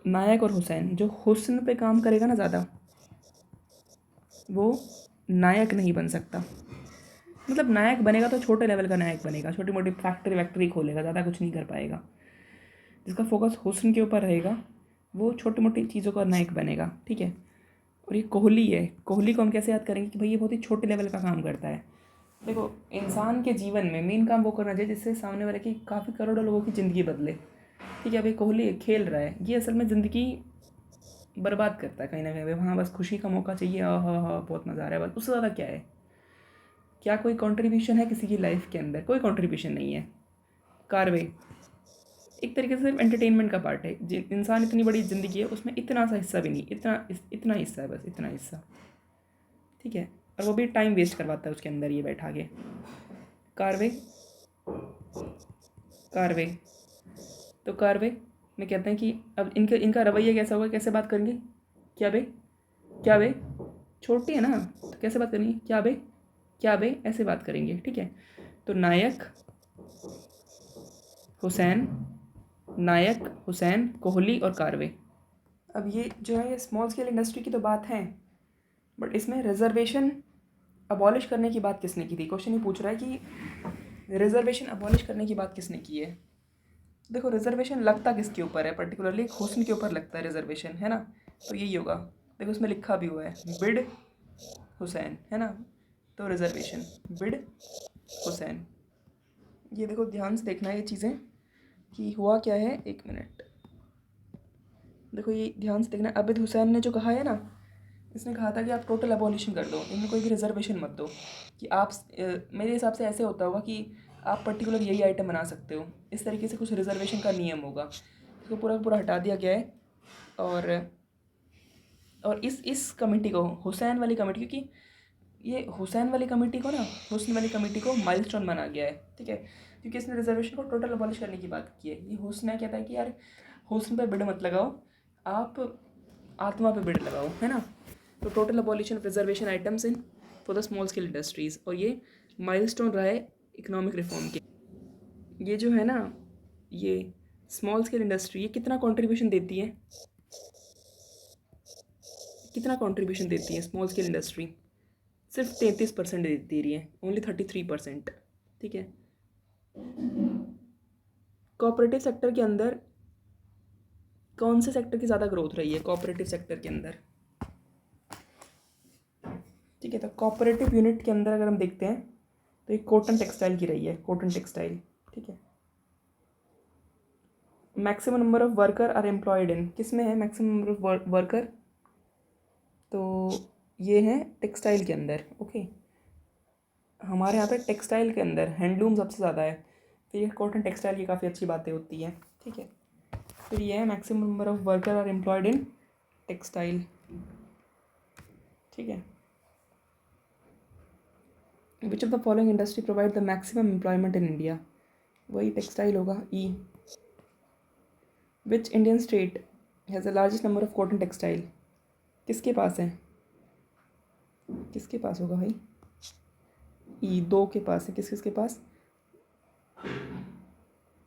नायक और हुसैन। जो हुस्न पे काम करेगा ना ज़्यादा, वो नायक नहीं बन सकता। मतलब नायक बनेगा तो छोटे लेवल का नायक बनेगा, छोटी मोटी फैक्ट्री वैक्ट्री खोलेगा, ज़्यादा कुछ नहीं कर पाएगा। जिसका फोकस हुस्न के ऊपर रहेगा वो छोटी मोटी चीज़ों का नायक बनेगा, ठीक है। और ये कोहली है, कोहली को हम कैसे याद करेंगे कि भाई ये बहुत ही छोटे लेवल का काम करता है। देखो इंसान के जीवन में मेन काम वो करना चाहिए जिससे सामने वाले की काफ़ी करोड़ों लोगों की ज़िंदगी बदले, ठीक है। अभी कोहली खेल रहा है, ये असल में ज़िंदगी बर्बाद करता है कहीं ना कहीं। वहाँ बस खुशी का मौका चाहिए, हाँ बहुत मज़ा आ रहा है, बस उससे ज़्यादा क्या है? क्या कोई कंट्रीब्यूशन है किसी की लाइफ के अंदर? कोई कंट्रीब्यूशन नहीं है। कारवे एक तरीके से सिर्फ एंटरटेनमेंट का पार्ट है। इंसान इतनी बड़ी ज़िंदगी है उसमें इतना सा हिस्सा भी नहीं, इतना हिस्सा है, बस इतना हिस्सा, ठीक है। और वो भी टाइम वेस्ट करवाता है उसके अंदर ये बैठा के। कारवे कारवे तो कारवे में कहते हैं कि अब इनका रवैया कैसा होगा, कैसे बात करेंगे? क्या बे छोटी है ना, तो कैसे बात करेंगे? क्या बे ऐसे बात करेंगे, ठीक है। तो हुसैन नायक, हुसैन, कोहली और कारवे। अब ये जो है ये स्मॉल स्केल इंडस्ट्री की तो बात है, बट इसमें रिजर्वेशन अबॉलिश करने की बात किसने की थी? क्वेश्चन ये पूछ रहा है कि रिजर्वेशन अबॉलिश करने की बात किसने की है। देखो रिजर्वेशन लगता किसके ऊपर है? पर्टिकुलरली हुस्न के ऊपर लगता है रिजर्वेशन, है ना। तो यही होगा, देखो उसमें लिखा भी हुआ है बिड हुसैन, है ना। तो रिजर्वेशन बिड हुसैन। ये देखो ध्यान से देखना ये चीज़ें कि हुआ क्या है। एक मिनट, देखो ये ध्यान से देखना। अबिद हुसैन ने जो कहा है ना, इसने कहा था कि आप टोटल अबॉलिशन कर दो, इनमें कोई भी रिजर्वेशन मत दो। कि आप मेरे हिसाब से ऐसे होता होगा कि आप पर्टिकुलर यही आइटम बना सकते हो, इस तरीके से कुछ रिजर्वेशन का नियम होगा। इसको पूरा पूरा हटा दिया गया है। और इस कमेटी को, हुसैन वाली कमेटी, क्योंकि ये हुसैन वाली कमेटी को ना, हुस्न वाली कमेटी को माइलस्टोन बना गया है, ठीक है। क्योंकि इसने रिजर्वेशन को टोटल अबॉलिश करने की बात की है। ये हुस्न है, कहता है कि यार हुस्न पे बिड मत लगाओ, आप आत्मा पे बिड लगाओ, है ना। तो total abolition of reservation items in for the small scale industries, और ये माइलस्टोन रहा है इकोनॉमिक रिफॉर्म के। ये जो है ना, ये स्मॉल स्केल इंडस्ट्री, ये कितना कंट्रीब्यूशन देती है, कितना कंट्रीब्यूशन देती है स्मॉल स्केल इंडस्ट्री? सिर्फ 33% दे रही है, ओनली 33%। ठीक है। कोऑपरेटिव सेक्टर के अंदर कौन से सेक्टर की ज़्यादा ग्रोथ रही है कोऑपरेटिव सेक्टर के अंदर? ठीक है, तो कोऑपरेटिव यूनिट के अंदर अगर हम देखते हैं तो एक कॉटन टेक्सटाइल की रही है, कॉटन टेक्सटाइल। ठीक है। Maximum number of worker are employed in, किस में है मैक्सिमम नंबर ऑफ वर्कर? तो ये है टेक्सटाइल के अंदर। ओके, हमारे यहाँ पे टेक्सटाइल के अंदर हैंडलूम सबसे ज़्यादा है, तो ये कॉटन टेक्सटाइल की काफ़ी अच्छी बातें होती हैं। ठीक है, फिर ये है maximum number of worker are employed in textile. ठीक है। Which of the following industry provide the maximum employment in India? वही टेक्सटाइल होगा, ई। Which Indian state has the largest number of cotton textile? किसके पास है, किसके पास होगा भाई? ई, दो के पास है। किस किसके पास?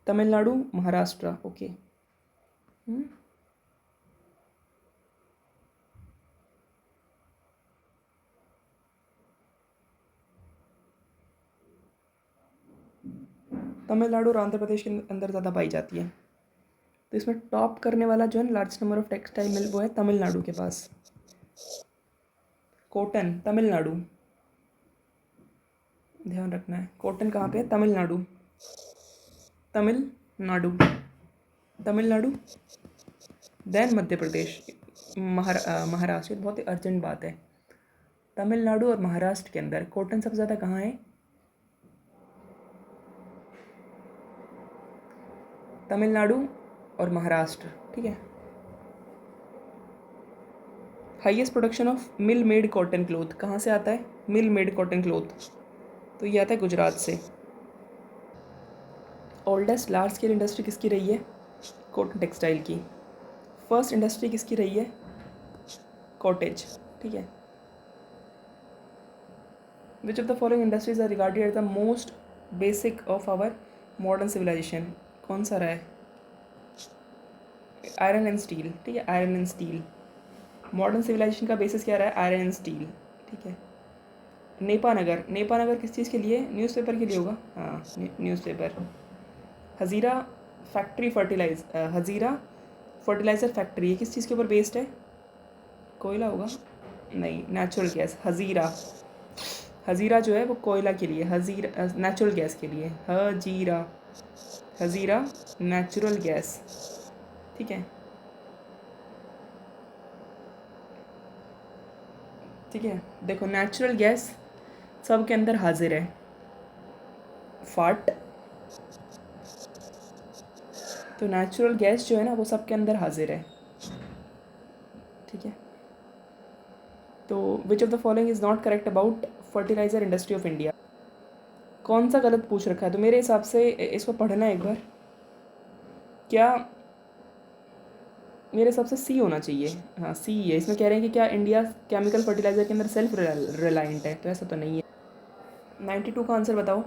तमिलनाडु, महाराष्ट्र। ओके। तमिलनाडु और आंध्र प्रदेश के अंदर ज़्यादा पाई जाती है। तो इसमें टॉप करने वाला जो है largest number of textile mill, वो है तमिलनाडु के पास। कॉटन तमिलनाडु, ध्यान रखना है। कॉटन कहाँ पे है? तमिलनाडु, तमिलनाडु, तमिलनाडु, देन मध्य प्रदेश, महाराष्ट्र। बहुत ही अर्जेंट बात है। तमिलनाडु और महाराष्ट्र के अंदर कॉटन सबसे ज़्यादा कहाँ है? तमिलनाडु और महाराष्ट्र। ठीक है। Highest production of mill made cotton cloth कहाँ से आता है? मिल मेड कॉटन क्लोथ, तो ये आता है गुजरात से। ओल्डेस्ट लार्ज स्केल इंडस्ट्री किसकी रही है? कॉटन टेक्सटाइल की। फर्स्ट इंडस्ट्री किसकी रही है? कॉटेज। ठीक है। Which of the following industries are regarded as the most basic of our modern civilisation? कौन सा रहा है? Iron and steel. ठीक है, iron and steel. Modern civilisation का बेसिस क्या रहा है? Iron and steel. ठीक है। नेपानगर, नेपानगर किस चीज़ के लिए? न्यूज़पेपर के लिए होगा। हाँ, newspaper. Hazira factory Hazira fertiliser factory, ये किस चीज़ के ऊपर बेस्ड है? कोयला होगा? नहीं, नेचुरल गैस। हज़ीरा, हज़ीरा जो है वो कोयला के लिए, हज़ीरा नेचुरल गैस के लिए। Hazira, Hazira natural gas. ठीक है। ठीक है, देखो नेचुरल गैस सबके अंदर हाजिर है। फाट, तो नेचुरल गैस जो है ना वो सबके अंदर हाजिर है। ठीक है। तो विच of the following is not correct about fertiliser industry of India? कौन सा गलत पूछ रखा है? तो मेरे हिसाब से इसको पढ़ना एक बार। क्या, मेरे हिसाब से सी होना चाहिए। हाँ, सी है। इसमें कह रहे हैं कि क्या इंडिया केमिकल फर्टिलाइज़र के अंदर सेल्फ रिलायंट है? तो ऐसा तो नहीं है। 92 का आंसर बताओ।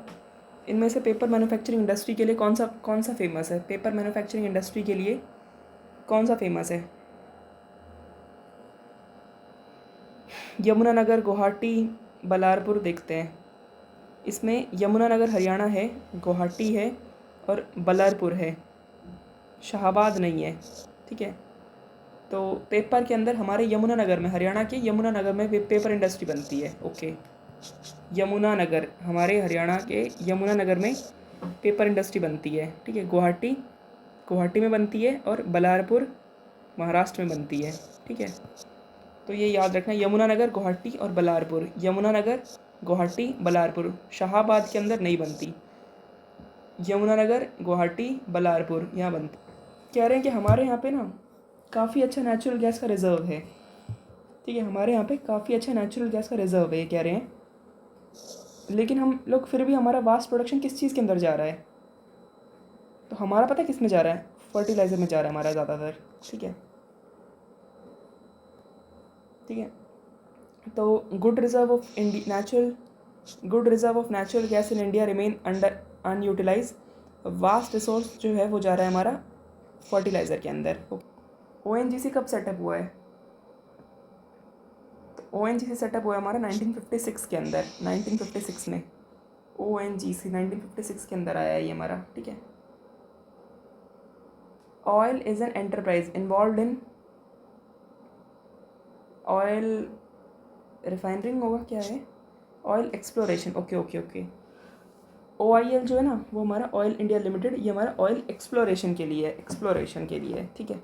इनमें से पेपर मैन्युफैक्चरिंग इंडस्ट्री के लिए कौन सा फेमस है? पेपर मैन्युफैक्चरिंग इंडस्ट्री के लिए कौन सा फेमस है? यमुनानगर, गुवाहाटी, बलारपुर देखते हैं। इसमें यमुनानगर हरियाणा है, गुवाहाटी है और बलारपुर है, शाहबाद नहीं है। ठीक है। तो पेपर के अंदर हमारे यमुनानगर में, हरियाणा के यमुनानगर में पेपर इंडस्ट्री बनती है। ओके, यमुनानगर, हमारे हरियाणा के यमुनानगर में पेपर इंडस्ट्री बनती है। ठीक है। गुवाहाटी में बनती है और बलारपुर महाराष्ट्र में बनती है। ठीक है। तो ये याद रखना, यमुनानगर, गुवाहाटी और बलारपुर। यमुनानगर, गुवाहाटी, बलारपुर। शाहाबाद के अंदर नहीं बनती। यमुनानगर, गुवाहाटी, बलारपुर यहाँ बनती। कह रहे हैं कि हमारे यहाँ पे ना काफ़ी अच्छा नेचुरल गैस का रिज़र्व है। ठीक है, हमारे यहाँ पे काफ़ी अच्छा नेचुरल गैस का रिज़र्व है, ये कह रहे हैं। लेकिन हम लोग फिर भी, हमारा वास्ट प्रोडक्शन किस चीज़ के अंदर जा रहा है? तो हमारा पता है किस में जा रहा है? फर्टिलाइज़र में जा रहा है हमारा ज़्यादातर। ठीक है। ठीक है। तो good reserve of natural good reserve of natural gas in India remain under unutilise. Vast resource जो है वो जा रहा है हमारा फर्टिलाइज़र के अंदर। ONGC कब सेटअप हुआ है? ONGC सेटअप हुआ है हमारा 1956 के अंदर, 1956 में ONGC 1956 के अंदर आया है ये हमारा, ठीक है। Oil is an enterprise involve in oil refining होगा, क्या है, oil exploration, okay okay okay. OIL जो है ना वो हमारा ऑयल इंडिया लिमिटेड, ये हमारा ऑयल एक्सप्लोरेशन के लिए है, एक्सप्लोरेशन के लिए है, ठीक है।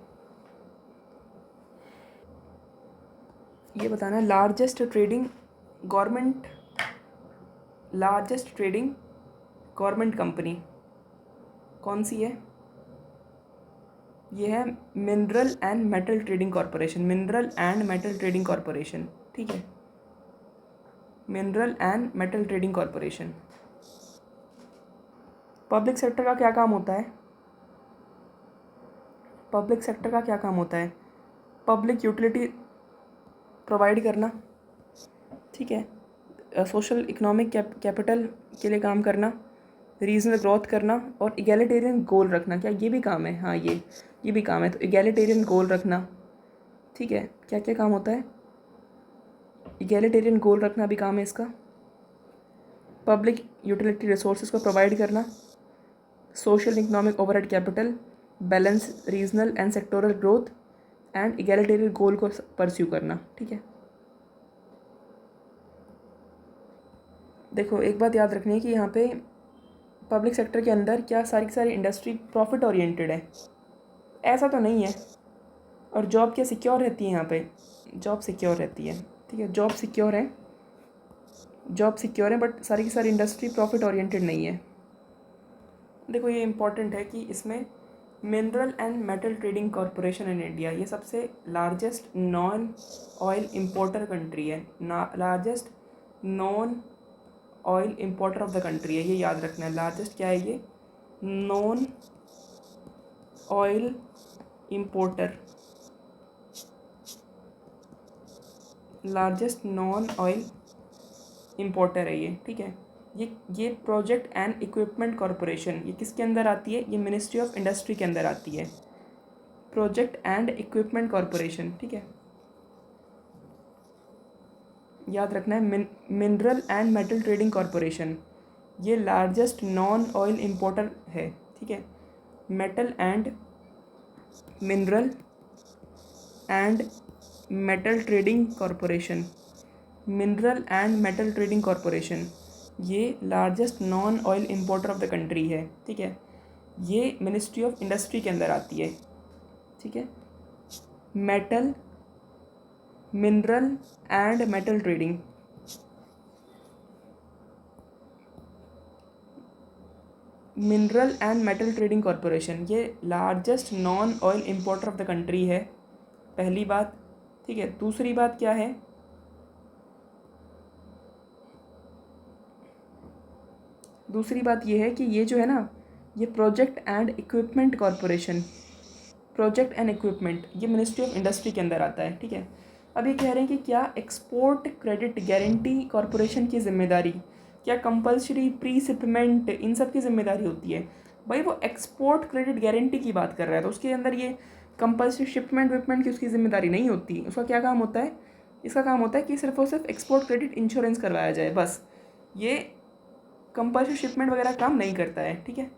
ये बताना है लार्जेस्ट ट्रेडिंग गवर्नमेंट कंपनी कौन सी है? ये है mineral and metal trading corporation, mineral and metal trading corporation, ठीक है, mineral and metal trading corporation. Public sector का क्या काम होता है? पब्लिक सेक्टर का क्या काम होता है? पब्लिक यूटिलिटी प्रोवाइड करना, ठीक है, सोशल इकोनॉमिक कैपिटल के लिए काम करना, रीजनल ग्रोथ करना और इगैलिटेरियन गोल रखना। क्या ये भी काम है? हाँ, ये भी काम है। तो इगैलिटेरियन गोल रखना, ठीक है। क्या क्या काम होता है? इगैलिटेरियन गोल रखना भी काम है इसका। पब्लिक यूटिलिटी रिसोर्सेज को प्रोवाइड करना, social economic overhead capital, balance regional and sectoral growth and egalitarian goal को परस्यू करना, ठीक है। देखो एक बात याद रखनी है कि यहाँ पे पब्लिक सेक्टर के अंदर क्या सारी की सारी इंडस्ट्री प्रॉफिट ओरिएंटेड है? ऐसा तो नहीं है। और जॉब क्या सिक्योर रहती है यहाँ पे? जॉब सिक्योर रहती है, ठीक है, जॉब सिक्योर है, बट सारी की सारी इंडस्ट्री प्रॉफिट ओरिएंटेड नहीं है। देखो ये इम्पॉर्टेंट है कि इसमें mineral and metal trading corporation in India, ये सबसे largest non oil importer country है, largest non oil importer of the country है, ये याद रखना है। लार्जेस्ट क्या है ये? Non oil importer, largest non oil importer है ये, ठीक है। ये प्रोजेक्ट एंड इक्विपमेंट कॉरपोरेशन, ये किसके अंदर आती है? ये मिनिस्ट्री ऑफ इंडस्ट्री के अंदर आती है, प्रोजेक्ट एंड इक्विपमेंट कॉरपोरेशन, ठीक है। याद रखना है mineral and metal trading corporation, ये लार्जेस्ट नॉन ऑयल इम्पोर्टर है, ठीक है। Metal and mineral and metal trading corporation, mineral and metal trading corporation, ये largest non oil importer of the country है, ठीक है। ये मिनिस्ट्री ऑफ इंडस्ट्री के अंदर आती है, ठीक है। Metal, mineral and metal trading, mineral and metal trading corporation, ये largest non oil importer of the country है, पहली बात, ठीक है। दूसरी बात क्या है? दूसरी बात ये है कि ये जो है ना, ये project and equipment corporation, project and equipment, ये मिनिस्ट्री ऑफ इंडस्ट्री के अंदर आता है, ठीक है। अब ये कह रहे हैं कि क्या एक्सपोर्ट क्रेडिट गारंटी कॉरपोरेशन की जिम्मेदारी, क्या कंपल्सरी प्री शिपमेंट, इन सब की जिम्मेदारी होती है? भाई वो एक्सपोर्ट क्रेडिट गारंटी की बात कर रहा है, तो उसके अंदर ये कंपल्सरी शिपमेंट विपमेंट की उसकी जिम्मेदारी नहीं होती। उसका क्या काम होता है? इसका काम होता है कि सिर्फ और सिर्फ एक्सपोर्ट क्रेडिट इंश्योरेंस करवाया जाए, बस। ये कंपल्सरी शिपमेंट वगैरह काम नहीं करता है, ठीक है।